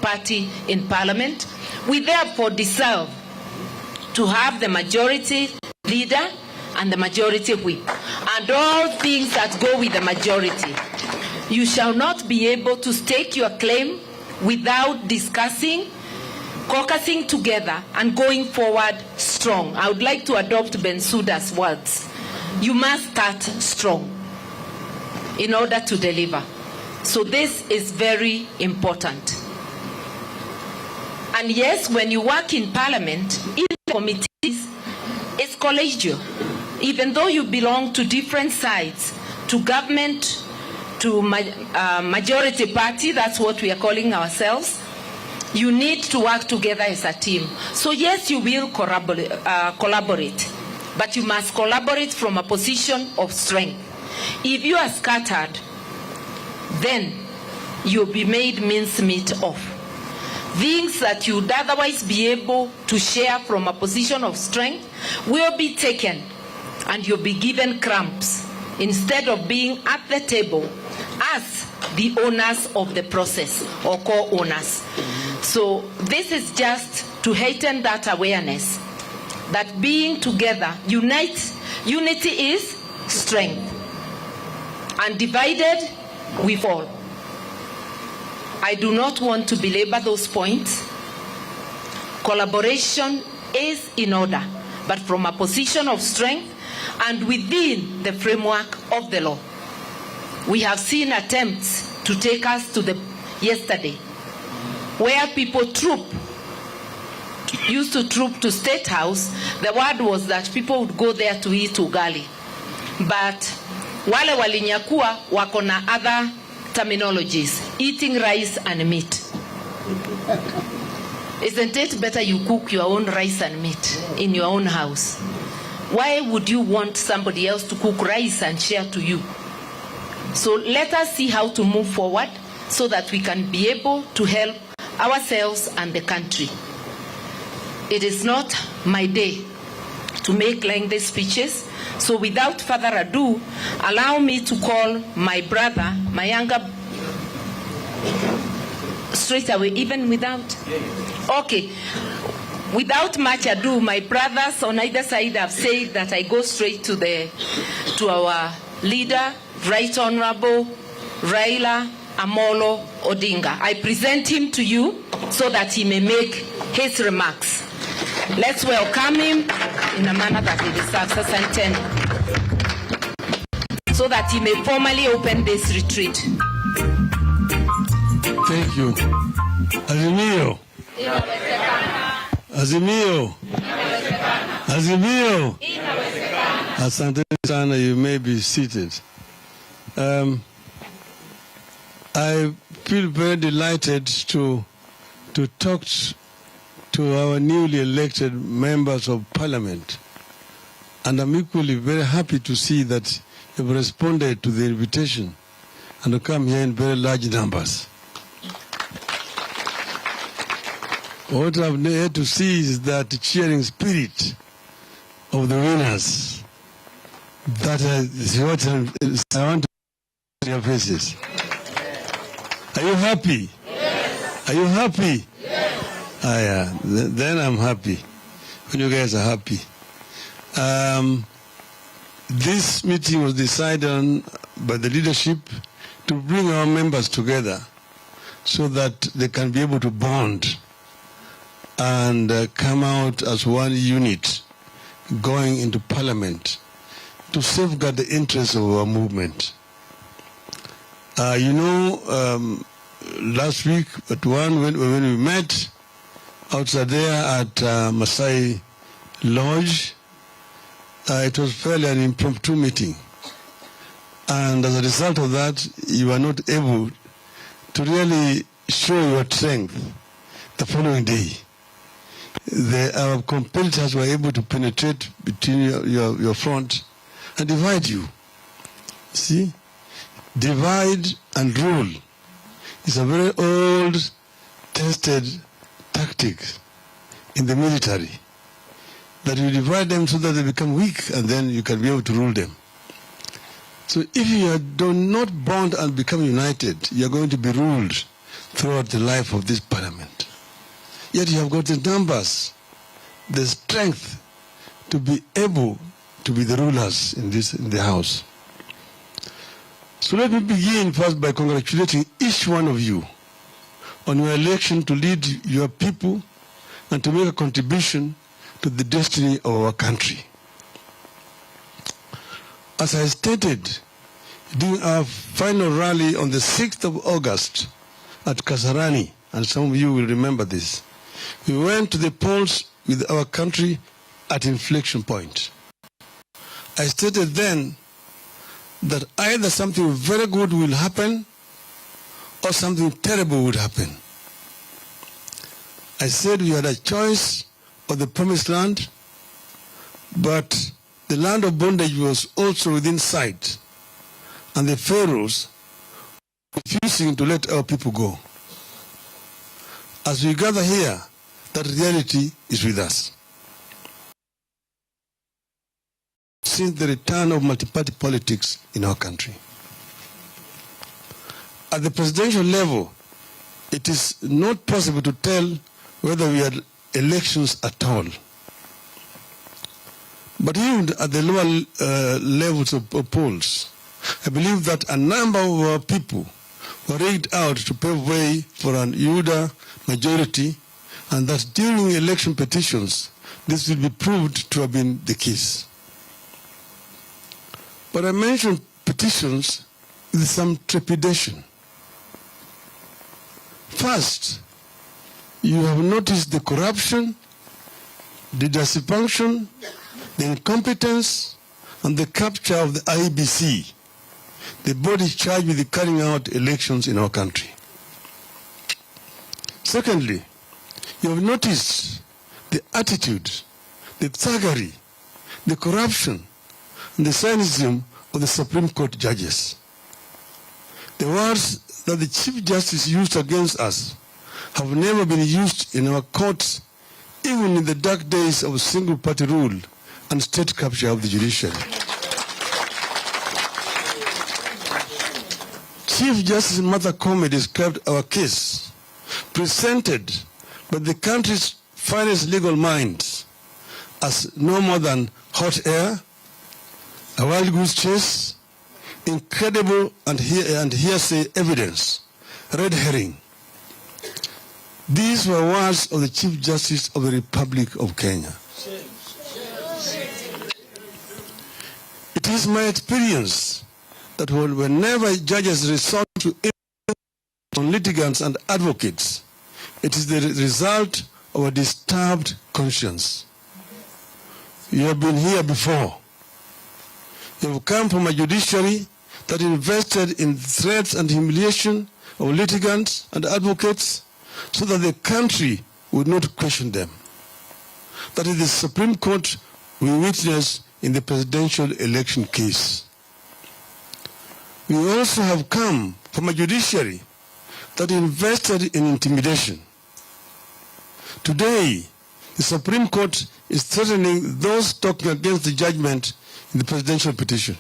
party in parliament. We therefore deserve to have the majority leader and the majority whip, and all things that go with the majority. You shall not be able to stake your claim without discussing, caucusing together, and going forward strong. I would like to adopt Bensouda's words. You must start strong in order to deliver. So this is very important. And yes, when you work in parliament, in committees, it's collegial. Even though you belong to different sides, to government, to majority party, that's what we are calling ourselves, you need to work together as a team. So yes, you will collaborate, but you must collaborate from a position of strength. If you are scattered, then you'll be made mincemeat of. Things that you'd otherwise be able to share from a position of strength will be taken, and you'll be given cramps instead of being at the table as the owners of the process or co-owners. So this is just to heighten that awareness that being together, unity is strength, and divided we fall. I do not want to belabor those points. Collaboration is in order, but from a position of strength and within the framework of the law. We have seen attempts to take us to the yesterday, where people used to troop to State House. The word was that people would go there to eat ugali. But wale walinyakua wako na other terminologies, eating rice and meat. Isn't it better you cook your own rice and meat in your own house? Why would you want somebody else to cook rice and share to you? So let us see how to move forward so that we can be able to help ourselves and the country. It is not my day to make lengthy speeches, so without further ado, allow me to call my brother, my younger, straight away, even without, okay. Without much ado, my brothers on either side have said that I go straight to our leader, Right Honorable Raila Amolo Odinga. I present him to you so that he may make his remarks. Let's welcome him in a manner that he deserves, Asante, so that he may formally open this retreat. Thank you. Azimio. Azimio. Azimio. Asante sana, you may be seated. I feel very delighted to talk to our newly elected members of parliament. And I'm equally very happy to see that you've responded to the invitation and to come here in very large numbers. What I've had to see is that cheering spirit of the winners. That is what I want to see your faces. Are you happy? Yes. Are you happy? Yes. Ah, yeah. Then I'm happy when you guys are happy. This meeting was decided on by the leadership to bring our members together so that they can be able to bond and come out as one unit going into parliament to safeguard the interests of our movement. Last week at when we met outside there at Masai Lodge, it was fairly an impromptu meeting. And as a result of that, you were not able to really show your strength the following day. Our competitors were able to penetrate between your front and divide you. See? Divide and rule is a very old, tested tactic in the military. That you divide them so that they become weak and then you can be able to rule them. So if you do not bond and become united, you are going to be ruled throughout the life of this parliament. Yet you have got the numbers, the strength to be able to be the rulers in the House. So let me begin first by congratulating each one of you on your election to lead your people and to make a contribution to the destiny of our country. As I stated during our final rally on the 6th of August at Kasarani, and some of you will remember this, we went to the polls with our country at inflection point. I stated then that either something very good will happen or something terrible would happen. I said we had a choice of the promised land, but the land of bondage was also within sight, and the pharaohs were refusing to let our people go. As we gather here, that reality is with us. Since the return of multi-party politics in our country. At the presidential level, it is not possible to tell whether we had elections at all. But even at the lower levels of polls, I believe that a number of our people were rigged out to pave way for an UHURU majority, and that during election petitions, this will be proved to have been the case. But I mentioned petitions with some trepidation. First, you have noticed the corruption, the dysfunction, the incompetence, and the capture of the IEBC, the body charged with carrying out elections in our country. Secondly, you have noticed the attitude, the thuggery, the corruption, and the cynicism of the Supreme Court judges. The words that the Chief Justice used against us have never been used in our courts, even in the dark days of single-party rule and state capture of the judiciary. Chief Justice Martha Koome described our case, presented by the country's finest legal minds, as no more than hot air, a wild goose chase, incredible and hearsay evidence, red herring. These were words of the Chief Justice of the Republic of Kenya. It is my experience that whenever judges resort to on litigants and advocates, it is the result of a disturbed conscience. You have been here before. You have come from a judiciary that invested in threats and humiliation of litigants and advocates so that the country would not question them. That is the Supreme Court we witnessed in the presidential election case. We also have come from a judiciary that invested in intimidation. Today, the Supreme Court is threatening those talking against the judgment in the presidential petition.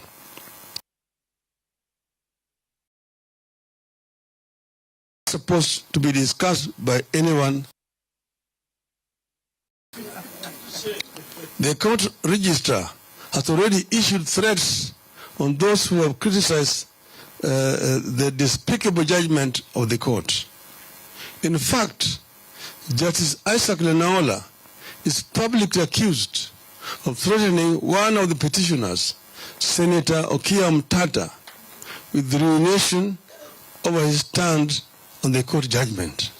It's supposed to be discussed by anyone. The court registrar has already issued threats on those who have criticized the despicable judgment of the court. In fact, Justice Isaac Lenaola is publicly accused of threatening one of the petitioners, Senator Okia Mtata, with the ruination over his stand on the court judgment.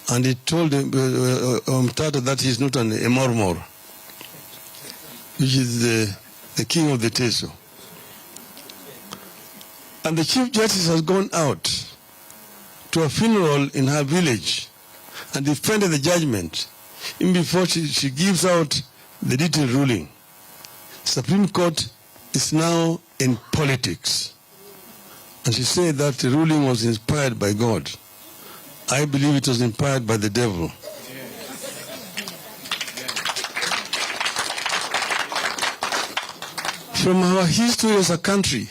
And he told Mtata that he is not an Emormor, which is the king of the Teso. And the Chief Justice has gone out to a funeral in her village and defended the judgment even before she gives out the detailed ruling. Supreme Court is now in politics. And she said that the ruling was inspired by God. I believe it was inspired by the devil. From our history as a country,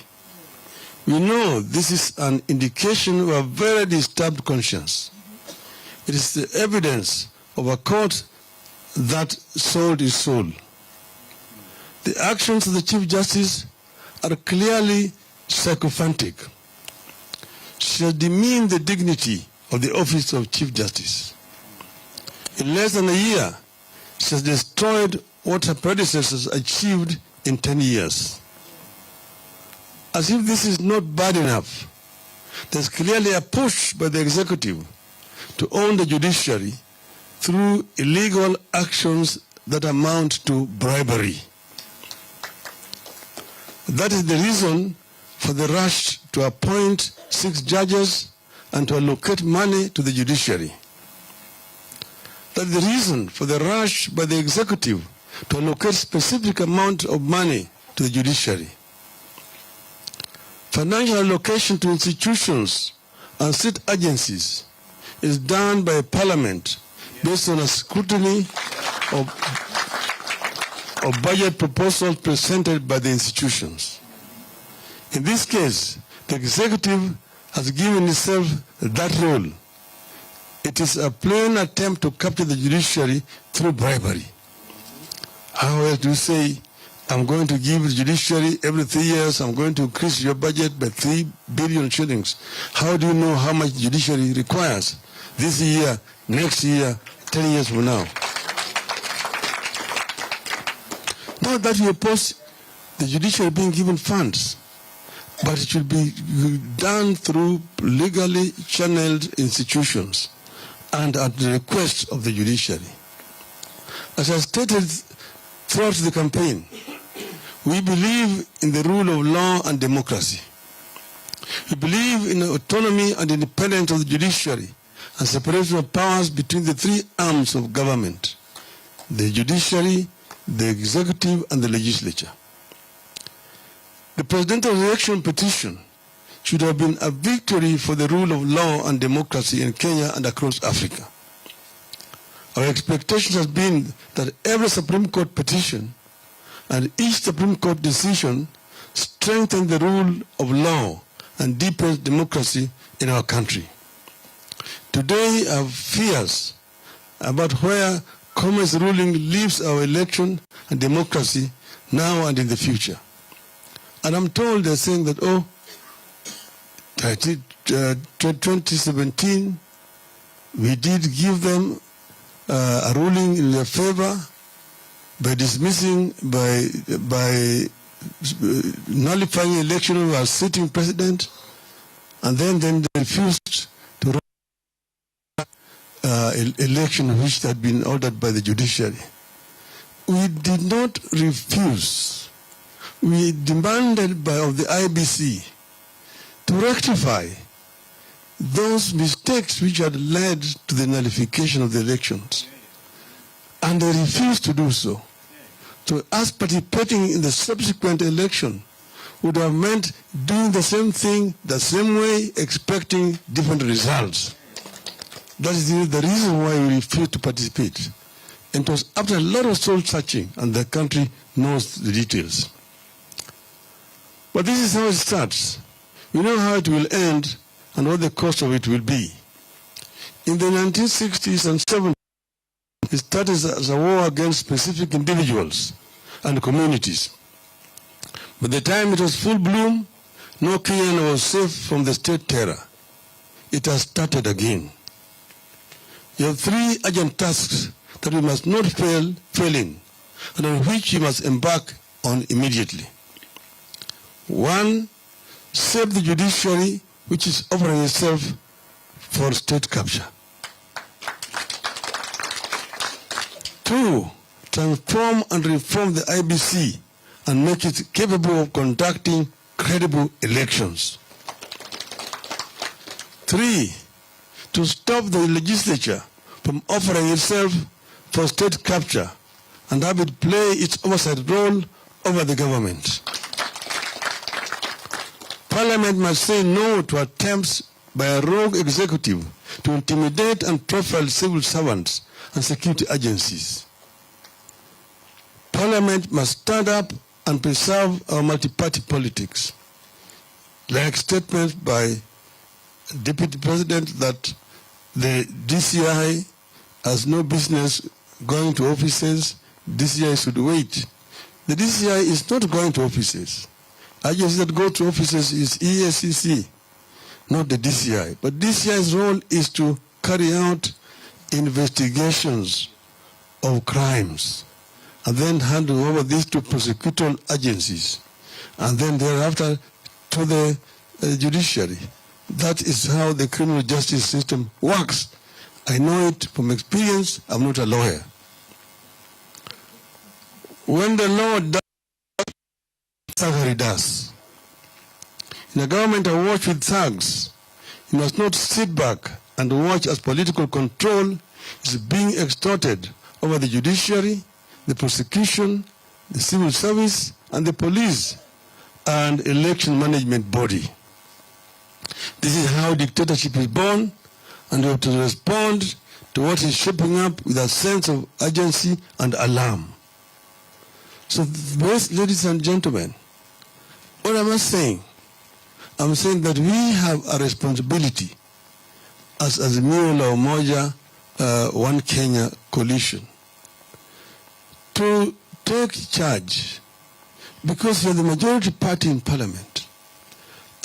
We know this is an indication of a very disturbed conscience. It is the evidence of a court that sold its soul. The actions of the Chief Justice are clearly sycophantic. She has demeaned the dignity of the office of Chief Justice. In less than a year, she has destroyed what her predecessors achieved in 10 years. As if this is not bad enough, there's clearly a push by the executive to own the judiciary through illegal actions that amount to bribery. That is the reason for the rush to appoint 6 judges and to allocate money to the judiciary. That is the reason for the rush by the executive to allocate specific amount of money to the judiciary. Financial allocation to institutions and state agencies is done by Parliament based on a scrutiny of budget proposals presented by the institutions. In this case, the executive has given itself that role. It is a plain attempt to capture the judiciary through bribery. How else do you say, I'm going to give the judiciary every 3 years, I'm going to increase your budget by 3 billion shillings. How do you know how much judiciary requires this year, next year, 10 years from now? Not that we oppose the judiciary being given funds, but it should be done through legally channeled institutions and at the request of the judiciary. As I stated throughout the campaign, we believe in the rule of law and democracy. We believe in the autonomy and independence of the judiciary and separation of powers between the 3 arms of government: the judiciary, the executive, and the legislature. The presidential election petition should have been a victory for the rule of law and democracy in Kenya and across Africa. Our expectation has been that every Supreme Court petition and each Supreme Court decision strengthen the rule of law and deepens democracy in our country. Today, I have fears about where Commerce ruling leaves our election and democracy now and in the future. And I'm told they're saying that, 2017, we did give them a ruling in their favor by dismissing, by nullifying election of our sitting president, and then they refused to run election which had been ordered by the judiciary. We did not refuse. We demanded of the IBC to rectify those mistakes which had led to the nullification of the elections. And they refused to do so. So us participating in the subsequent election would have meant doing the same thing, the same way, expecting different results. That is the reason why we refused to participate. And it was after a lot of soul searching, and the country knows the details. But this is how it starts. We know how it will end and what the cost of it will be. In the 1960s and 70s, it started as a war against specific individuals and communities. By the time it was full bloom, no Kenyan was safe from the state terror. It has started again. You have 3 urgent tasks that we must not fail in, and on which we must embark on immediately. 1, save the judiciary, which is offering itself for state capture. 2, transform and reform the IBC and make it capable of conducting credible elections. 3, to stop the legislature from offering itself for state capture and have it play its oversight role over the government. Parliament must say no to attempts by a rogue executive to intimidate and profile civil servants and security agencies. Parliament must stand up and preserve our multi-party politics. like statements by Deputy President that the DCI has no business going to offices, DCI should wait. The DCI is not going to offices. Agencies that go to offices is EACC, not the DCI. But DCI's role is to carry out investigations of crimes and then hand over this to prosecutorial agencies and then thereafter to the judiciary. That is how the criminal justice system works. I know it from experience. I'm not a lawyer. When the law does, thuggery does. In a government awash with thugs, you must not sit back and watch as political control is being extorted over the judiciary, the prosecution, the civil service, and the police and election management body. This is how dictatorship is born, and we have to respond to what is shaping up with a sense of urgency and alarm. So, ladies and gentlemen, what am I saying? I'm saying that we have a responsibility as Azimio la Umoja One Kenya coalition to take charge, because you're the majority party in parliament,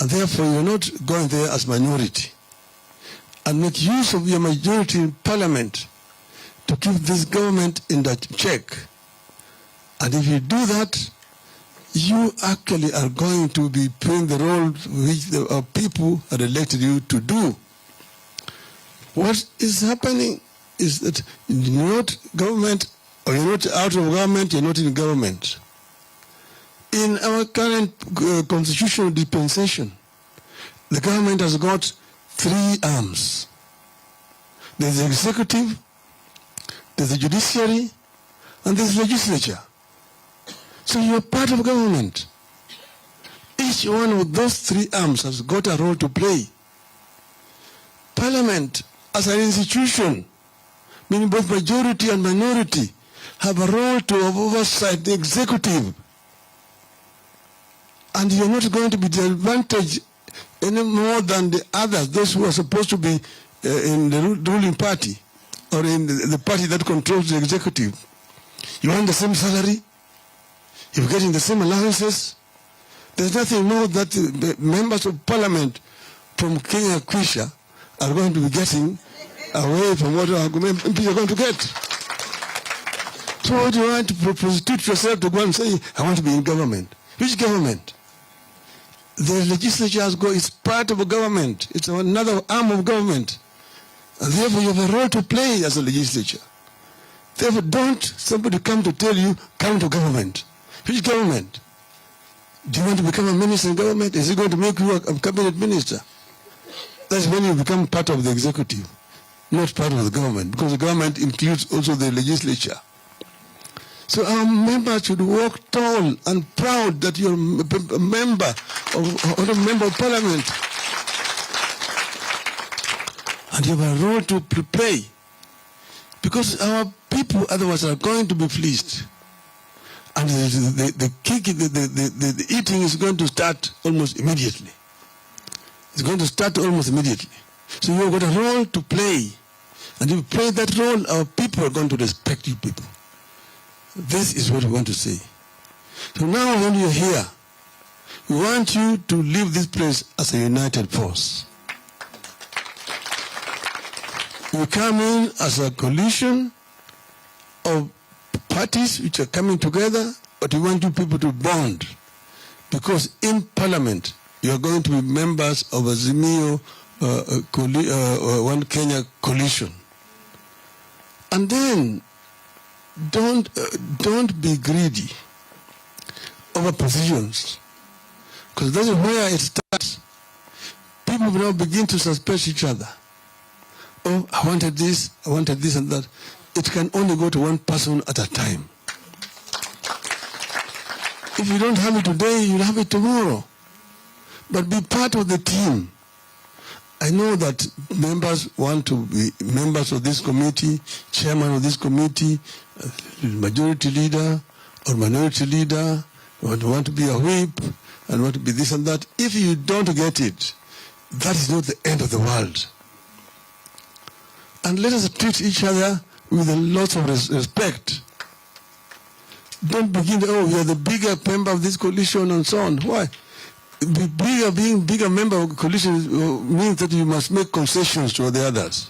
and therefore you're not going there as minority, and make use of your majority in parliament to keep this government in that check. And if you do that, you actually are going to be playing the role which the people had elected you to do. What is happening is that you're not government, or you're not out of government, you're not in government. In our current constitutional dispensation, the government has got 3 arms. There's the executive, there's the judiciary, and there's the legislature. So you're part of government. Each one of those 3 arms has got a role to play. Parliament, as an institution, meaning both majority and minority, have a role to oversight the executive. And you're not going to be disadvantaged any more than the others, those who are supposed to be in the ruling party or in the party that controls the executive. You want the same salary, you're getting the same allowances. There's nothing more that the members of parliament from Kenya Kwisha are going to be getting away from what our MPs are going to get. So what do you want to prostitute yourself to go and say, I want to be in government? Which government? The legislature has got, it's part of a government. It's another arm of government. And therefore you have a role to play as a legislature. Therefore don't somebody come to tell you, come to government. Which government? Do you want to become a minister in government? Is it going to make you a cabinet minister? That's when you become part of the executive, not part of the government, because the government includes also the legislature. So our members should walk tall and proud that you're a member of parliament. And you have a role to play. Because our people otherwise are going to be fleeced. And the eating is going to start almost immediately. It's going to start almost immediately. So you've got a role to play. And if you play that role, our people are going to respect you people. This is what we want to say. So now when you're here, we want you to leave this place as a united force. We come in as a coalition of parties which are coming together, but we want you people to bond. Because in parliament, you are going to be members of Azimio One Kenya coalition. And then, don't be greedy over positions, because that's where it starts. People now begin to suspect each other. Oh, I wanted this and that. It can only go to one person at a time. If you don't have it today, you'll have it tomorrow. But be part of the team. I know that members want to be members of this committee, chairman of this committee, majority leader or minority leader, want to be a whip, and want to be this and that. If you don't get it, that is not the end of the world. And let us treat each other with a lot of respect. Don't begin, oh, we are the bigger member of this coalition and so on. Why? Being bigger member of a coalition means that you must make concessions to the others.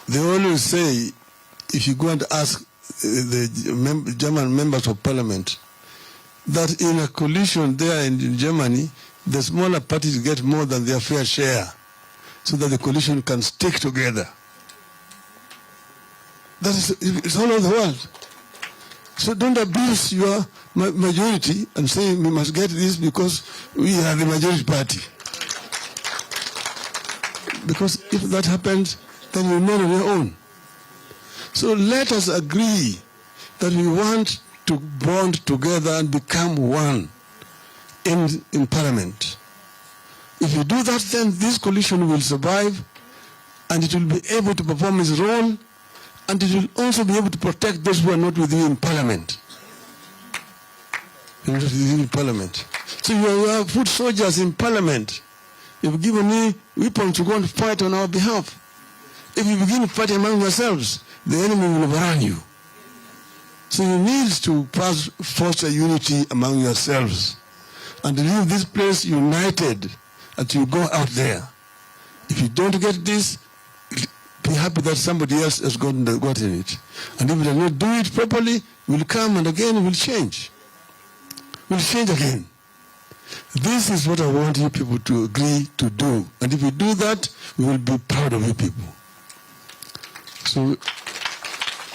They always say, if you go and ask the German members of parliament, that in a coalition there in Germany, the smaller parties get more than their fair share, so that the coalition can stick together. That is, it's all over the world. So don't abuse your majority and say we must get this because we are the majority party. Because if that happens, then you're not on your own. So let us agree that we want to bond together and become one in Parliament. If you do that, then this coalition will survive, and it will be able to perform its role, and it will also be able to protect those who are not with you in Parliament. Not with you in Parliament. So you are foot soldiers in Parliament. You've given me weapons to go and fight on our behalf. If you begin fighting among yourselves, the enemy will overrun you. So you need to foster unity among yourselves and leave this place united until you go out there. If you don't get this, be happy that somebody else has gotten it. And if they do not do it properly, we'll come and again we'll change. We'll change again. This is what I want you people to agree to do. And if you do that, we will be proud of you people. So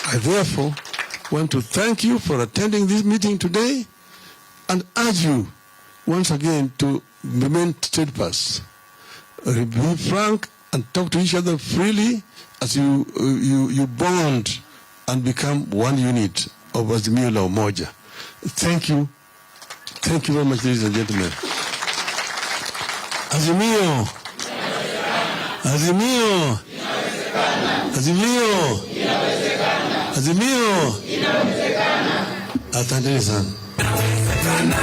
I therefore want to thank you for attending this meeting today and urge you once again to remain steadfast. Be frank and talk to each other freely as you bond and become one unit of Azimio la Umoja. Thank you. Thank you very much, ladies and gentlemen. Azimio. Azimio. Azimio. Azimio. Asanteni sana. Inawezekana.